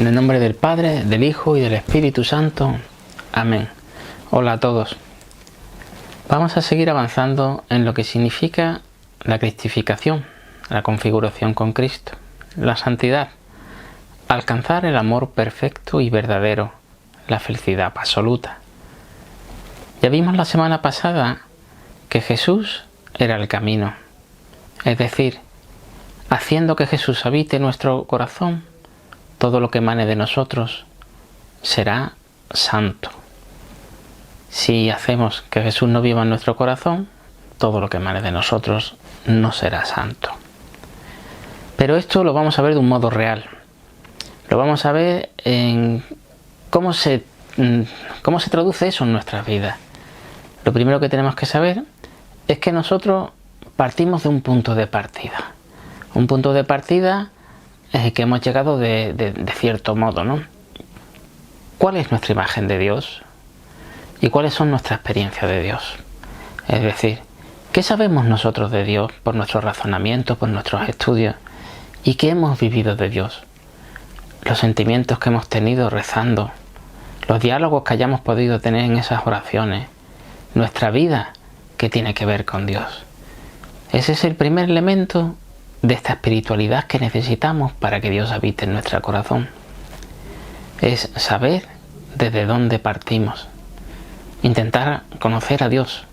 En el nombre del Padre, del Hijo y del Espíritu Santo. Amén. Hola a todos. Vamos a seguir avanzando en lo que significa la cristificación, la configuración con Cristo, la santidad, alcanzar el amor perfecto y verdadero, la felicidad absoluta. Ya vimos la semana pasada que Jesús era el camino, es decir, haciendo que Jesús habite en nuestro corazón, todo lo que emane de nosotros será santo. Si hacemos que Jesús no viva en nuestro corazón, todo lo que emane de nosotros no será santo. Pero esto lo vamos a ver de un modo real. Lo vamos a ver en cómo se traduce eso en nuestras vidas. Lo primero que tenemos que saber es que nosotros partimos de un punto de partida. Un punto de partida que hemos llegado de cierto modo, ¿no? ¿Cuál es nuestra imagen de Dios? ¿Y cuáles son nuestras experiencias de Dios? Es decir, ¿qué sabemos nosotros de Dios por nuestro razonamiento, por nuestros estudios? ¿Y qué hemos vivido de Dios? Los sentimientos que hemos tenido rezando, los diálogos que hayamos podido tener en esas oraciones, nuestra vida que tiene que ver con Dios. Ese es el primer elemento de esta espiritualidad que necesitamos para que Dios habite en nuestro corazón. Es saber desde dónde partimos, intentar conocer a Dios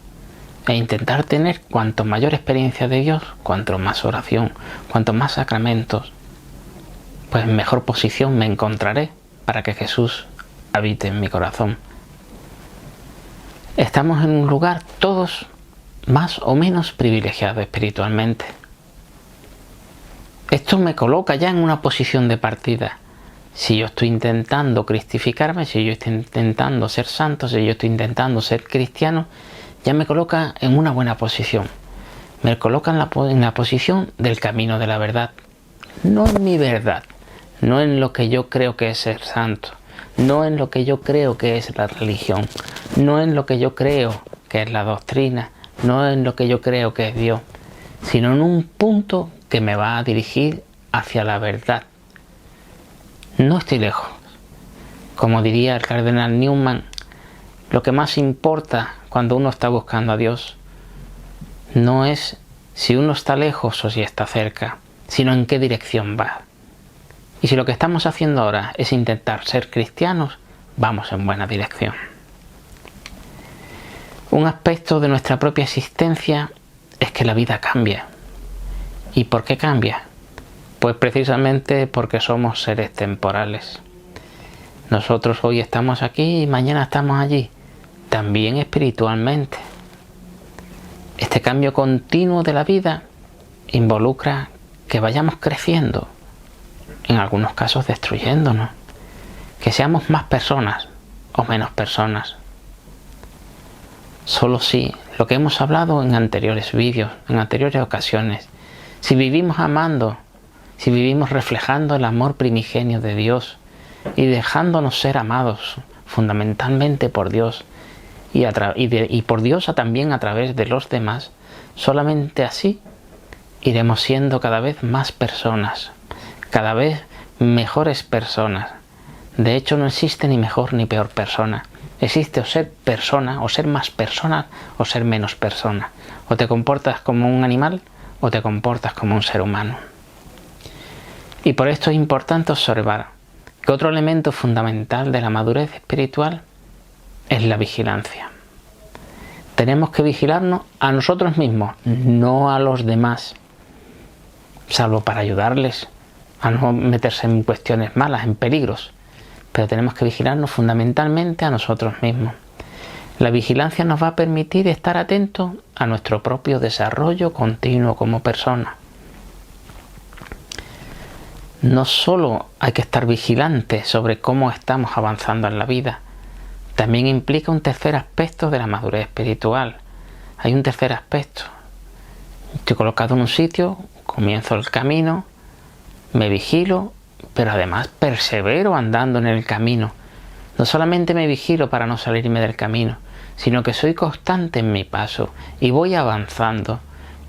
e intentar tener cuanto mayor experiencia de Dios, cuanto más oración, cuanto más sacramentos, pues en mejor posición me encontraré para que Jesús habite en mi corazón. Estamos en un lugar todos más o menos privilegiados espiritualmente. Esto me coloca ya en una posición de partida. Si yo estoy intentando cristificarme, si yo estoy intentando ser santo, si yo estoy intentando ser cristiano, ya me coloca en una buena posición. Me coloca en la posición del camino de la verdad. No en mi verdad, no en lo que yo creo que es ser santo, no en lo que yo creo que es la religión, no en lo que yo creo que es la doctrina, no en lo que yo creo que es Dios, sino en un punto que me va a dirigir hacia la verdad. No estoy lejos. Como diría el cardenal Newman, lo que más importa cuando uno está buscando a Dios no es si uno está lejos o si está cerca, sino en qué dirección va. Y si lo que estamos haciendo ahora es intentar ser cristianos, vamos en buena dirección. Un aspecto de nuestra propia existencia es que la vida cambia. ¿Y por qué cambia? Pues precisamente porque somos seres temporales. Nosotros hoy estamos aquí y mañana estamos allí, también espiritualmente. Este cambio continuo de la vida involucra que vayamos creciendo, en algunos casos destruyéndonos, que seamos más personas o menos personas. Solo si lo que hemos hablado en anteriores vídeos, en anteriores ocasiones, si vivimos amando, si vivimos reflejando el amor primigenio de Dios y dejándonos ser amados fundamentalmente por Dios y por Dios también a través de los demás, solamente así iremos siendo cada vez más personas, cada vez mejores personas. De hecho, no existe ni mejor ni peor persona. Existe o ser persona, o ser más persona, o ser menos persona. O te comportas como un animal, o te comportas como un ser humano. Y por esto es importante observar que otro elemento fundamental de la madurez espiritual es la vigilancia. Tenemos que vigilarnos a nosotros mismos, no a los demás, salvo para ayudarles a no meterse en cuestiones malas, en peligros. Pero tenemos que vigilarnos fundamentalmente a nosotros mismos. La vigilancia nos va a permitir estar atentos a nuestro propio desarrollo continuo como persona. No solo hay que estar vigilantes sobre cómo estamos avanzando en la vida, también implica un tercer aspecto de la madurez espiritual. Hay un tercer aspecto. Estoy colocado en un sitio, comienzo el camino, me vigilo, pero además persevero andando en el camino. No solamente me vigilo para no salirme del camino, sino que soy constante en mi paso y voy avanzando,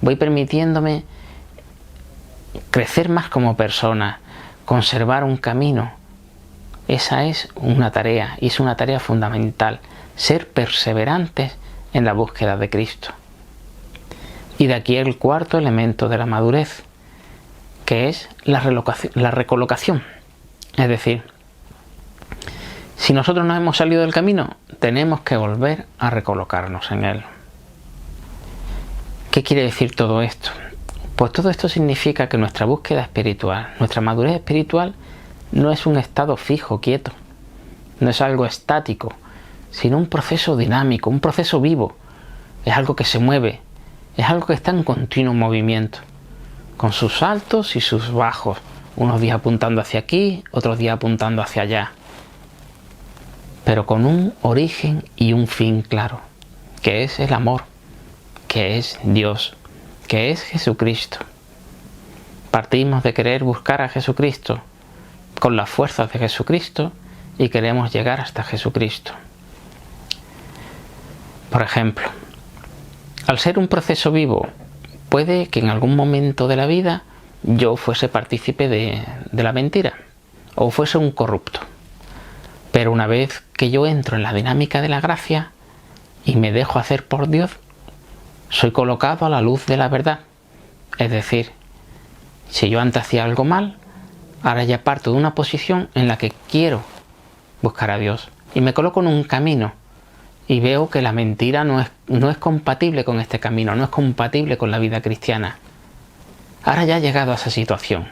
voy permitiéndome crecer más como persona, conservar un camino esa es una tarea, y es una tarea fundamental, ser perseverantes en la búsqueda de Cristo. Y de aquí el cuarto elemento de la madurez, que es la recolocación. Es decir, si nosotros nos hemos salido del camino, tenemos que volver a recolocarnos en él. ¿Qué quiere decir todo esto? Pues todo esto significa que nuestra búsqueda espiritual, nuestra madurez espiritual, no es un estado fijo, quieto, no es algo estático, sino un proceso dinámico, un proceso vivo. Es algo que se mueve, es algo que está en continuo movimiento, con sus altos y sus bajos, unos días apuntando hacia aquí, otros días apuntando hacia allá, pero con un origen y un fin claro, que es el amor, que es Dios, que es Jesucristo. Partimos de querer buscar a Jesucristo con las fuerzas de Jesucristo y queremos llegar hasta Jesucristo. Por ejemplo, al ser un proceso vivo, puede que en algún momento de la vida yo fuese partícipe de la mentira o fuese un corrupto. Pero una vez que yo entro en la dinámica de la gracia y me dejo hacer por Dios, soy colocado a la luz de la verdad. Es decir, si yo antes hacía algo mal, ahora ya parto de una posición en la que quiero buscar a Dios y me coloco en un camino y veo que la mentira no es compatible con este camino, no es compatible con la vida cristiana. Ahora ya he llegado a esa situación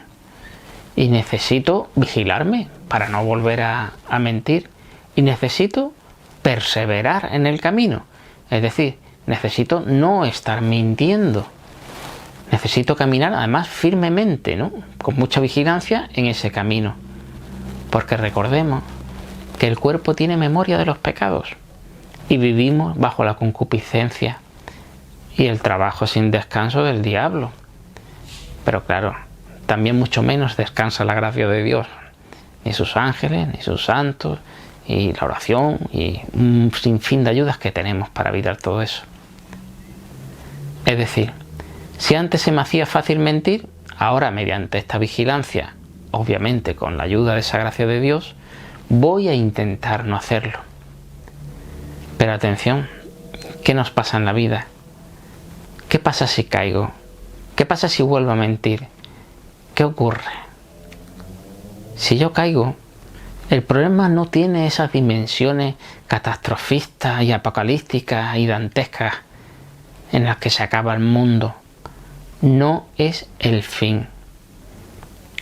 y necesito vigilarme para no volver a mentir, y necesito perseverar en el camino. Es decir, necesito no estar mintiendo. Necesito caminar además firmemente, ¿no? Con mucha vigilancia en ese camino. Porque recordemos que el cuerpo tiene memoria de los pecados y vivimos bajo la concupiscencia y el trabajo sin descanso del diablo. Pero claro, también mucho menos descansa la gracia de Dios, ni sus ángeles, ni sus santos, y la oración, y un sinfín de ayudas que tenemos para evitar todo eso. Es decir, si antes se me hacía fácil mentir, ahora mediante esta vigilancia, obviamente con la ayuda de esa gracia de Dios, voy a intentar no hacerlo. Pero atención, ¿qué nos pasa en la vida? ¿Qué pasa si caigo? ¿Qué pasa si vuelvo a mentir? ¿Qué ocurre? Si yo caigo, el problema no tiene esas dimensiones catastrofistas y apocalípticas y dantescas en las que se acaba el mundo. No es el fin.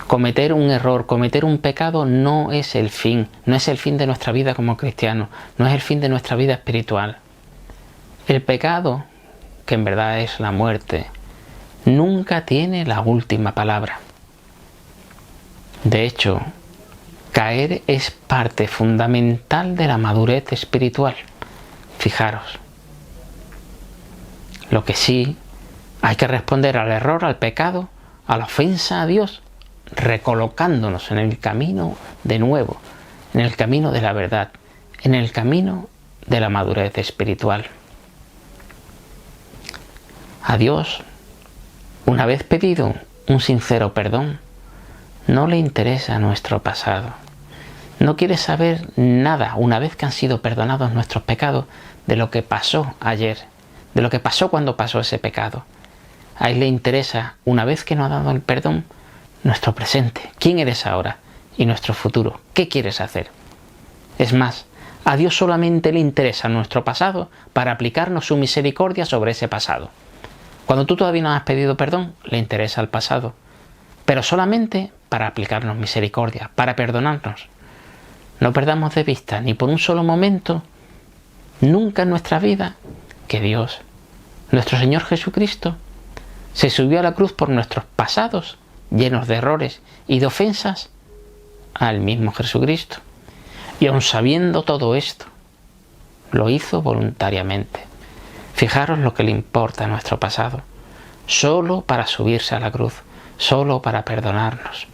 Cometer un error, cometer un pecado no es el fin. No es el fin de nuestra vida como cristianos. No es el fin de nuestra vida espiritual. El pecado, que en verdad es la muerte, nunca tiene la última palabra. De hecho, caer es parte fundamental de la madurez espiritual. Fijaros. Lo que sí, hay que responder al error, al pecado, a la ofensa a Dios, recolocándonos en el camino de nuevo, en el camino de la verdad, en el camino de la madurez espiritual. A Dios, una vez pedido un sincero perdón, no le interesa nuestro pasado. No quiere saber nada, una vez que han sido perdonados nuestros pecados, de lo que pasó ayer, de lo que pasó cuando pasó ese pecado. A Él le interesa, una vez que nos ha dado el perdón, nuestro presente, quién eres ahora, y nuestro futuro, qué quieres hacer. Es más, a Dios solamente le interesa nuestro pasado para aplicarnos su misericordia sobre ese pasado. Cuando tú todavía no has pedido perdón, le interesa el pasado, pero solamente para aplicarnos misericordia, para perdonarnos. No perdamos de vista ni por un solo momento, nunca en nuestra vida, que Dios, nuestro Señor Jesucristo, se subió a la cruz por nuestros pasados, llenos de errores y de ofensas, al mismo Jesucristo. Y aun sabiendo todo esto, lo hizo voluntariamente. Fijaros lo que le importa a nuestro pasado, solo para subirse a la cruz, solo para perdonarnos.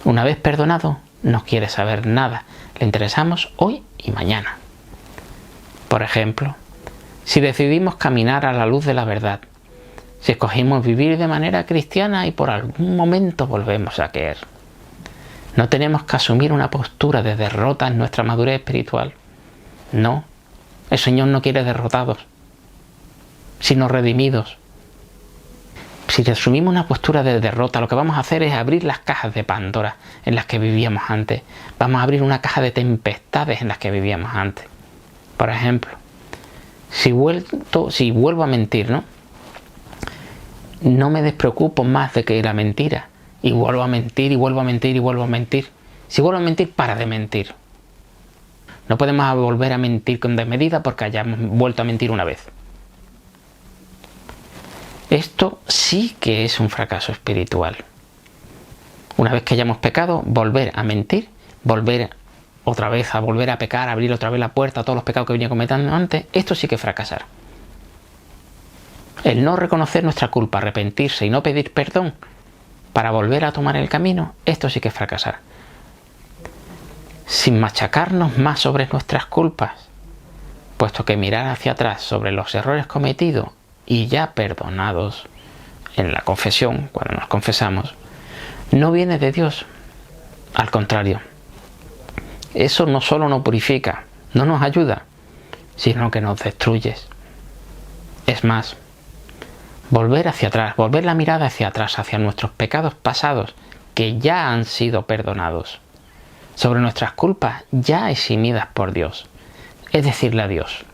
Una vez perdonado, no quiere saber nada, le interesamos hoy y mañana. Por ejemplo, si decidimos caminar a la luz de la verdad, si escogimos vivir de manera cristiana y por algún momento volvemos a caer, No tenemos que asumir una postura de derrota en nuestra madurez espiritual. No, el Señor no quiere derrotados, sino redimidos. Si asumimos una postura de derrota, lo que vamos a hacer es abrir las cajas de Pandora en las que vivíamos antes. Vamos a abrir una caja de tempestades en las que vivíamos antes. Por ejemplo, si vuelvo a mentir, no me despreocupo más de que la mentira. Y vuelvo a mentir, y vuelvo a mentir, y vuelvo a mentir. Si vuelvo a mentir, para de mentir. No podemos volver a mentir con desmedida porque hayamos vuelto a mentir una vez. Esto sí que es un fracaso espiritual. Una vez que hayamos pecado, volver a mentir, volver otra vez a volver a pecar, abrir otra vez la puerta a todos los pecados que venía cometiendo antes, esto sí que es fracasar. El no reconocer nuestra culpa, arrepentirse y no pedir perdón para volver a tomar el camino, esto sí que es fracasar. Sin machacarnos más sobre nuestras culpas, puesto que mirar hacia atrás sobre los errores cometidos y ya perdonados en la confesión, cuando nos confesamos, no viene de Dios. Al contrario, eso no solo nos purifica, no nos ayuda, sino que nos destruye. Es más, volver hacia atrás, volver la mirada hacia atrás, hacia nuestros pecados pasados, que ya han sido perdonados, sobre nuestras culpas ya eximidas por Dios, es decirle a Dios: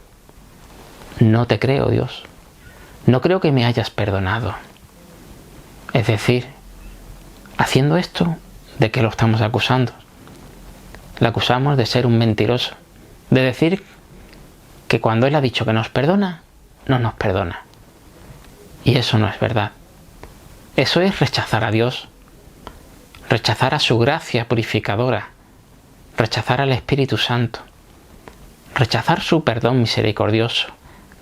no te creo, Dios, no creo que me hayas perdonado. Es decir, haciendo esto, ¿de qué lo estamos acusando? Le acusamos de ser un mentiroso, de decir que cuando Él ha dicho que nos perdona, no nos perdona. Y eso no es verdad. Eso es rechazar a Dios, rechazar a su gracia purificadora, rechazar al Espíritu Santo, rechazar su perdón misericordioso,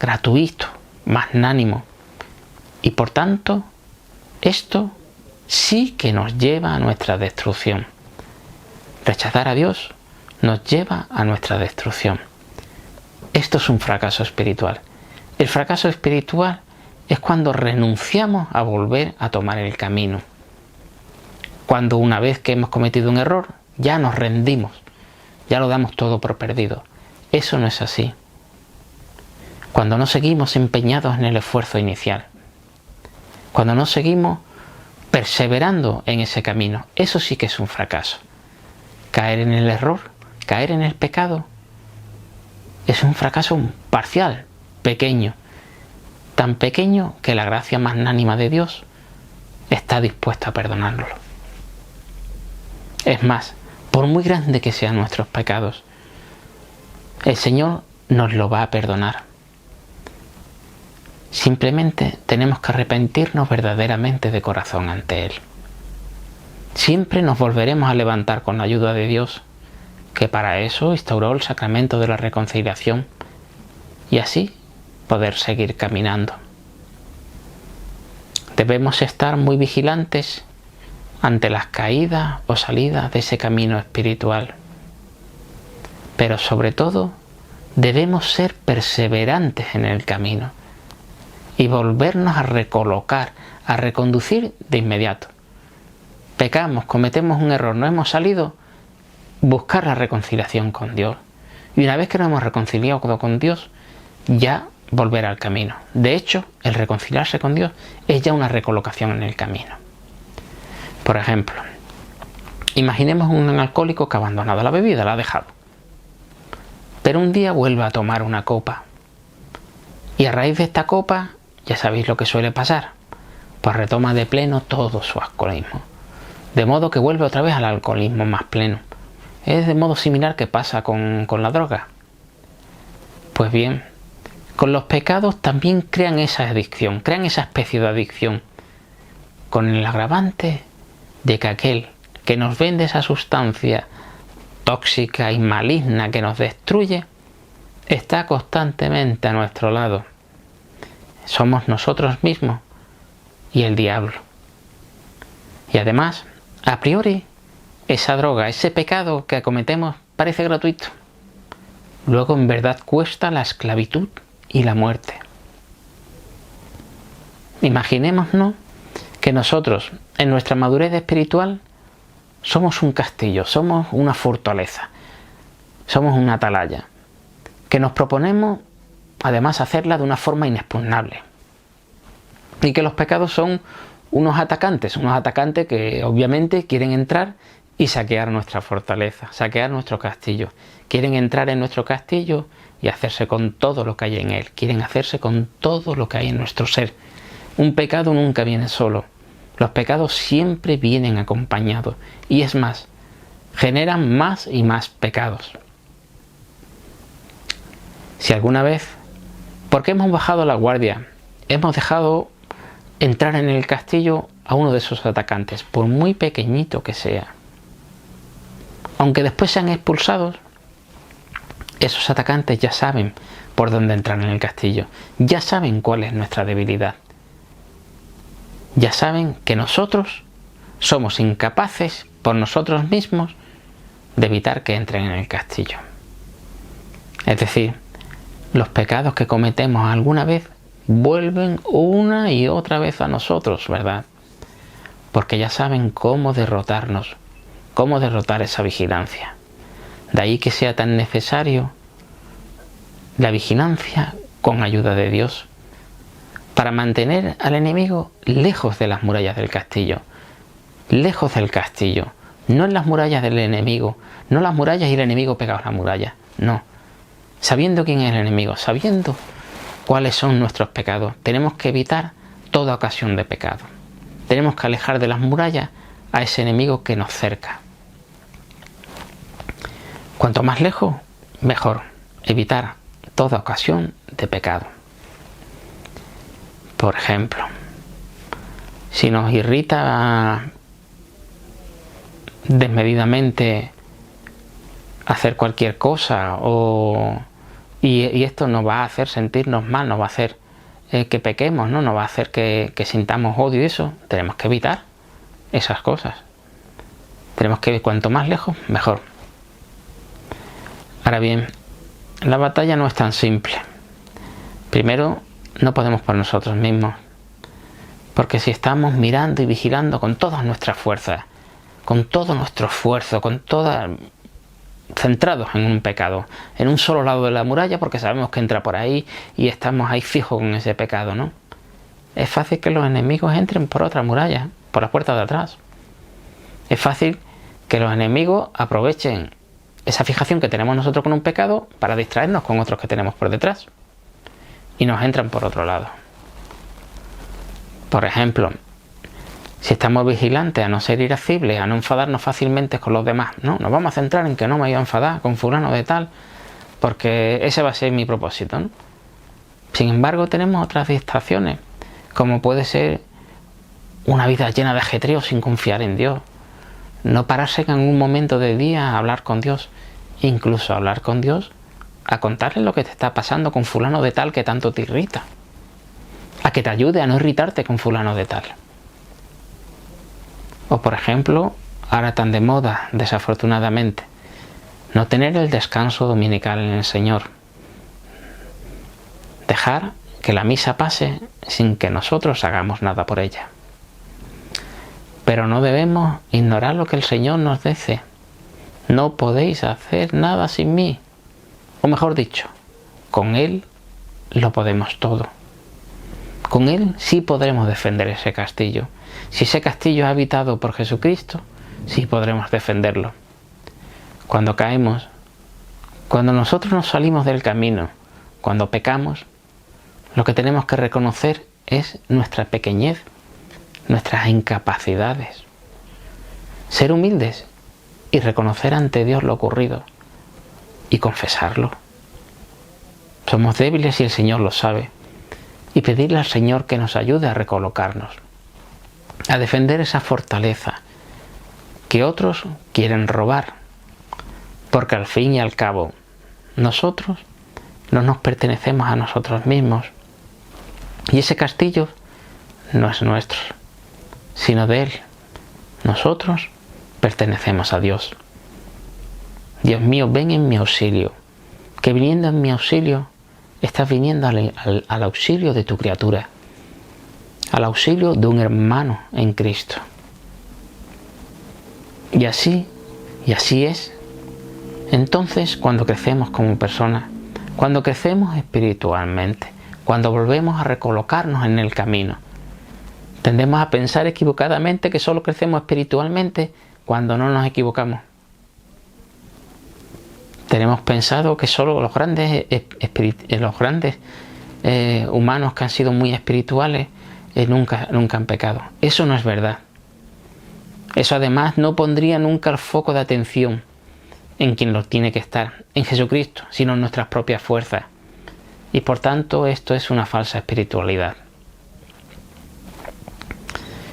gratuito, magnánimo. Y por tanto, esto sí que nos lleva a nuestra destrucción. Rechazar a Dios nos lleva a nuestra destrucción. Esto es un fracaso espiritual. El fracaso espiritual es cuando renunciamos a volver a tomar el camino. Cuando una vez que hemos cometido un error, ya nos rendimos, ya lo damos todo por perdido. Eso no es así. Cuando no seguimos empeñados en el esfuerzo inicial, cuando no seguimos perseverando en ese camino, eso sí que es un fracaso. Caer en el error, caer en el pecado, es un fracaso parcial, pequeño, tan pequeño que la gracia magnánima de Dios está dispuesta a perdonarlo. Es más, por muy grande que sean nuestros pecados, el Señor nos lo va a perdonar. Simplemente tenemos que arrepentirnos verdaderamente de corazón ante Él. Siempre nos volveremos a levantar con la ayuda de Dios, que para eso instauró el sacramento de la reconciliación, y así poder seguir caminando. Debemos estar muy vigilantes ante las caídas o salidas de ese camino espiritual. Pero sobre todo, debemos ser perseverantes en el camino y volvernos a recolocar, a reconducir de inmediato. Pecamos, cometemos un error, no hemos salido, buscar la reconciliación con Dios. Y una vez que nos hemos reconciliado con Dios, ya volver al camino. De hecho, el reconciliarse con Dios es ya una recolocación en el camino. Por ejemplo, imaginemos un alcohólico que ha abandonado la bebida, la ha dejado. Pero un día vuelve a tomar una copa. Y a raíz de esta copa, ya sabéis lo que suele pasar, pues retoma de pleno todo su alcoholismo. De modo que vuelve otra vez al alcoholismo más pleno. Es de modo similar que pasa con la droga. Pues bien, con los pecados también crean esa adicción, crean esa especie de adicción, con el agravante de que aquel que nos vende esa sustancia tóxica y maligna que nos destruye, está constantemente a nuestro lado. Somos nosotros mismos y el diablo. Y además, a priori, esa droga, ese pecado que cometemos parece gratuito. Luego en verdad cuesta la esclavitud y la muerte. Imaginémonos que nosotros, en nuestra madurez espiritual, somos un castillo, somos una fortaleza, somos una atalaya, que nos proponemos además hacerla de una forma inexpugnable. Y que los pecados son unos atacantes que obviamente quieren entrar y saquear nuestra fortaleza, saquear nuestro castillo. Quieren entrar en nuestro castillo y hacerse con todo lo que hay en él. Quieren hacerse con todo lo que hay en nuestro ser. Un pecado nunca viene solo. Los pecados siempre vienen acompañados. Y es más, generan más y más pecados. Si alguna vez, porque hemos bajado la guardia, hemos dejado entrar en el castillo a uno de esos atacantes, por muy pequeñito que sea, aunque después sean expulsados, esos atacantes ya saben por dónde entrar en el castillo, ya saben cuál es nuestra debilidad, ya saben que nosotros somos incapaces por nosotros mismos de evitar que entren en el castillo. Es decir, los pecados que cometemos alguna vez vuelven una y otra vez a nosotros, ¿verdad? Porque ya saben cómo derrotarnos, cómo derrotar esa vigilancia. De ahí que sea tan necesario la vigilancia con ayuda de Dios, para mantener al enemigo lejos de las murallas del castillo, lejos del castillo, no en las murallas del enemigo, no las murallas y el enemigo pegados a la muralla, no. Sabiendo quién es el enemigo, sabiendo cuáles son nuestros pecados, tenemos que evitar toda ocasión de pecado. Tenemos que alejar de las murallas a ese enemigo que nos cerca. Cuanto más lejos, mejor. Evitar toda ocasión de pecado. Por ejemplo, si nos irrita desmedidamente hacer cualquier cosa y esto nos va a hacer sentirnos mal, nos va a hacer que pequemos, ¿no? Nos va a hacer que sintamos odio y eso. Tenemos que evitar esas cosas. Tenemos que ir cuanto más lejos, mejor. Ahora bien, la batalla no es tan simple. Primero, no podemos por nosotros mismos. Porque si estamos mirando y vigilando con todas nuestras fuerzas, con todo nuestro esfuerzo, centrados en un pecado, en un solo lado de la muralla, porque sabemos que entra por ahí y estamos ahí fijos con ese pecado, ¿no? Es fácil que los enemigos entren por otra muralla, por la puerta de atrás. Es fácil que los enemigos aprovechen esa fijación que tenemos nosotros con un pecado para distraernos con otros que tenemos por detrás y nos entran por otro lado. Por ejemplo, si estamos vigilantes a no ser irascibles, a no enfadarnos fácilmente con los demás, no, nos vamos a centrar en que no me voy a enfadar con fulano de tal, porque ese va a ser mi propósito, ¿no? Sin embargo, tenemos otras distracciones, como puede ser una vida llena de ajetreo sin confiar en Dios, no pararse en un momento del día a hablar con Dios, incluso hablar con Dios, a contarle lo que te está pasando con fulano de tal que tanto te irrita, a que te ayude a no irritarte con fulano de tal. O por ejemplo, ahora tan de moda, desafortunadamente, no tener el descanso dominical en el Señor. Dejar que la misa pase sin que nosotros hagamos nada por ella. Pero no debemos ignorar lo que el Señor nos dice. No podéis hacer nada sin mí. O mejor dicho, con Él lo podemos todo. Con Él sí podremos defender ese castillo. Si ese castillo es habitado por Jesucristo, sí podremos defenderlo. Cuando caemos, cuando nosotros nos salimos del camino, cuando pecamos, lo que tenemos que reconocer es nuestra pequeñez, nuestras incapacidades. Ser humildes y reconocer ante Dios lo ocurrido y confesarlo. Somos débiles y el Señor lo sabe. Y pedirle al Señor que nos ayude a recolocarnos, a defender esa fortaleza que otros quieren robar, porque al fin y al cabo nosotros no nos pertenecemos a nosotros mismos y ese castillo no es nuestro, sino de Él. Nosotros pertenecemos a Dios. Dios mío, ven en mi auxilio, que viniendo en mi auxilio estás viniendo al auxilio de tu criatura, al auxilio de un hermano en Cristo. Y así es. Entonces, cuando crecemos como personas, cuando crecemos espiritualmente, cuando volvemos a recolocarnos en el camino, tendemos a pensar equivocadamente que solo crecemos espiritualmente cuando no nos equivocamos. Tenemos pensado que solo los grandes humanos que han sido muy espirituales nunca han pecado. Eso no es verdad. Eso además no pondría nunca el foco de atención en quien lo tiene que estar, en Jesucristo, sino en nuestras propias fuerzas. Y por tanto esto es una falsa espiritualidad.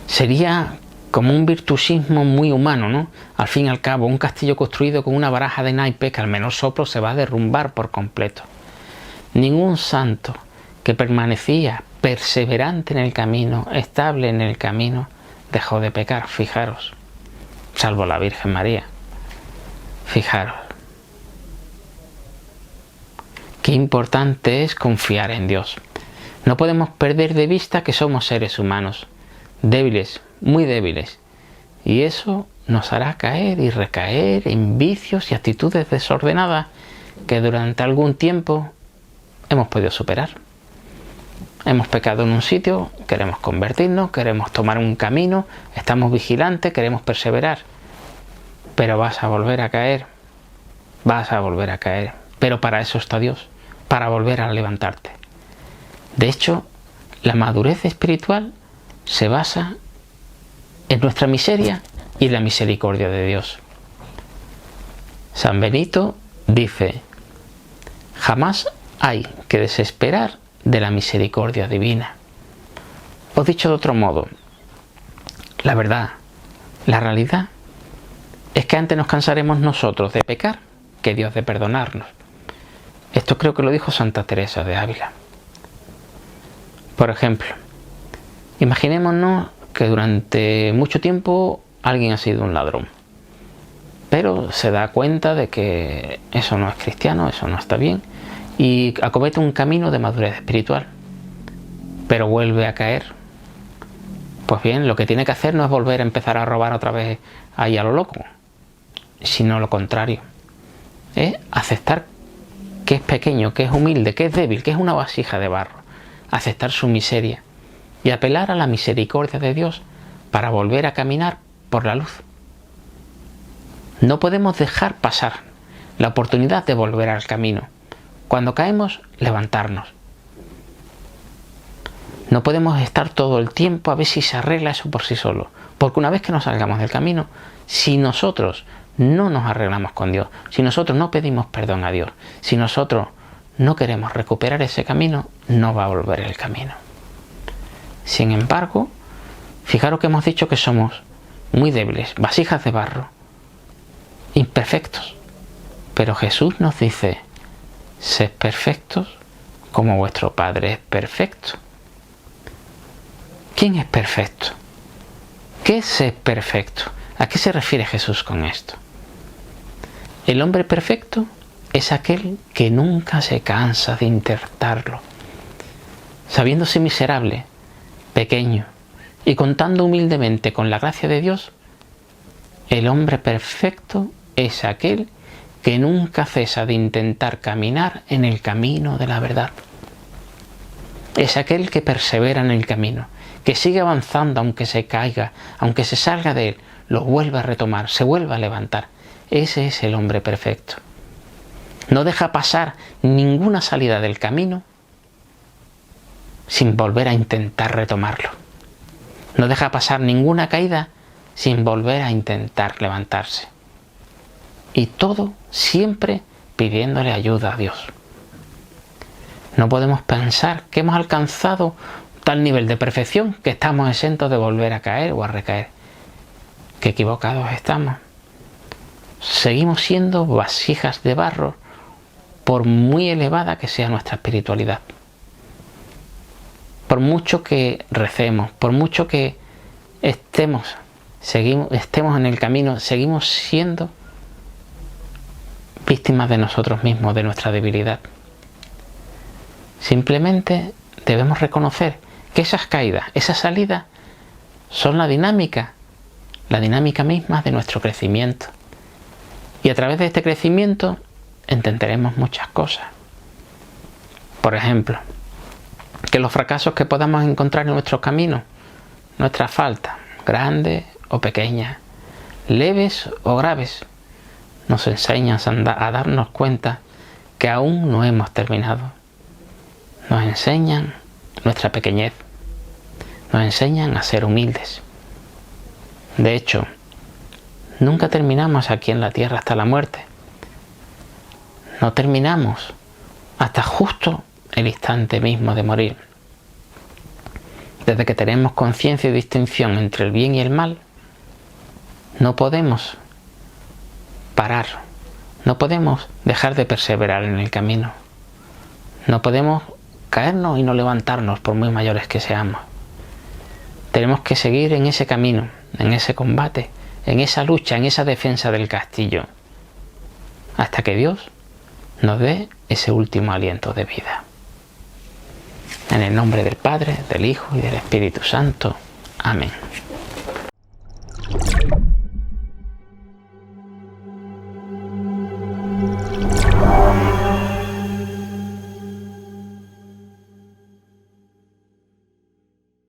Sería como un virtuosismo muy humano, ¿no? Al fin y al cabo, un castillo construido con una baraja de naipes que al menor soplo se va a derrumbar por completo. Ningún santo que permanecía perseverante en el camino, estable en el camino, dejó de pecar, fijaros, salvo la Virgen María. Fijaros. Qué importante es confiar en Dios. No podemos perder de vista que somos seres humanos, débiles, muy débiles, y eso nos hará caer y recaer en vicios y actitudes desordenadas que durante algún tiempo hemos podido superar. Hemos pecado en un sitio, queremos convertirnos, queremos tomar un camino, estamos vigilantes, queremos perseverar, pero vas a volver a caer, pero para eso está Dios, para volver a levantarte. De hecho, la madurez espiritual se basa en nuestra miseria y en la misericordia de Dios. San Benito dice: jamás hay que desesperar de la misericordia divina. O dicho de otro modo, la verdad, la realidad, es que antes nos cansaremos nosotros de pecar que Dios de perdonarnos. Esto creo que lo dijo Santa Teresa de Ávila. Por ejemplo, imaginémonos que durante mucho tiempo alguien ha sido un ladrón, pero se da cuenta de que eso no es cristiano, eso no está bien, y acomete un camino de madurez espiritual, pero vuelve a caer. Pues bien, lo que tiene que hacer no es volver a empezar a robar otra vez ahí a lo loco, sino lo contrario, es aceptar que es pequeño, que es humilde, que es débil, que es una vasija de barro, aceptar su miseria y apelar a la misericordia de Dios para volver a caminar por la luz. No podemos dejar pasar la oportunidad de volver al camino. Cuando caemos, levantarnos. No podemos estar todo el tiempo a ver si se arregla eso por sí solo, porque una vez que nos salgamos del camino, si nosotros no nos arreglamos con Dios, si nosotros no pedimos perdón a Dios, si nosotros no queremos recuperar ese camino, no va a volver el camino. Sin embargo, fijaros que hemos dicho que somos muy débiles, vasijas de barro, imperfectos, pero Jesús nos dice: sed perfectos como vuestro Padre es perfecto. ¿Quién es perfecto? ¿Qué es ser perfecto? ¿A qué se refiere Jesús con esto? El hombre perfecto es aquel que nunca se cansa de intentarlo, sabiéndose miserable, pequeño y contando humildemente con la gracia de Dios. El hombre perfecto es aquel que nunca cesa de intentar caminar en el camino de la verdad. Es aquel que persevera en el camino, que sigue avanzando aunque se caiga, aunque se salga de él, lo vuelve a retomar, se vuelve a levantar. Ese es el hombre perfecto. No deja pasar ninguna salida del camino sin volver a intentar retomarlo. No deja pasar ninguna caída sin volver a intentar levantarse. Y todo siempre pidiéndole ayuda a Dios. No podemos pensar que hemos alcanzado tal nivel de perfección que estamos exentos de volver a caer o a recaer. Qué equivocados estamos. Seguimos siendo vasijas de barro por muy elevada que sea nuestra espiritualidad. Por mucho que recemos, por mucho que estemos en el camino, seguimos siendo víctimas de nosotros mismos, de nuestra debilidad. Simplemente debemos reconocer que esas caídas, esas salidas, son la dinámica la dinámica misma de nuestro crecimiento. Y a través de este crecimiento entenderemos muchas cosas. Por ejemplo, que los fracasos que podamos encontrar en nuestros caminos, nuestras faltas, grandes o pequeñas, leves o graves, nos enseñan a darnos cuenta que aún no hemos terminado. Nos enseñan nuestra pequeñez, nos enseñan a ser humildes. De hecho, nunca terminamos aquí en la tierra hasta la muerte. No terminamos hasta justo el instante mismo de morir. Desde que tenemos conciencia y distinción entre el bien y el mal, no podemos parar, no podemos dejar de perseverar en el camino. No podemos caernos y no levantarnos por muy mayores que seamos. Tenemos que seguir en ese camino, en ese combate, en esa lucha, en esa defensa del castillo, hasta que Dios nos dé ese último aliento de vida. En el nombre del Padre, del Hijo y del Espíritu Santo. Amén.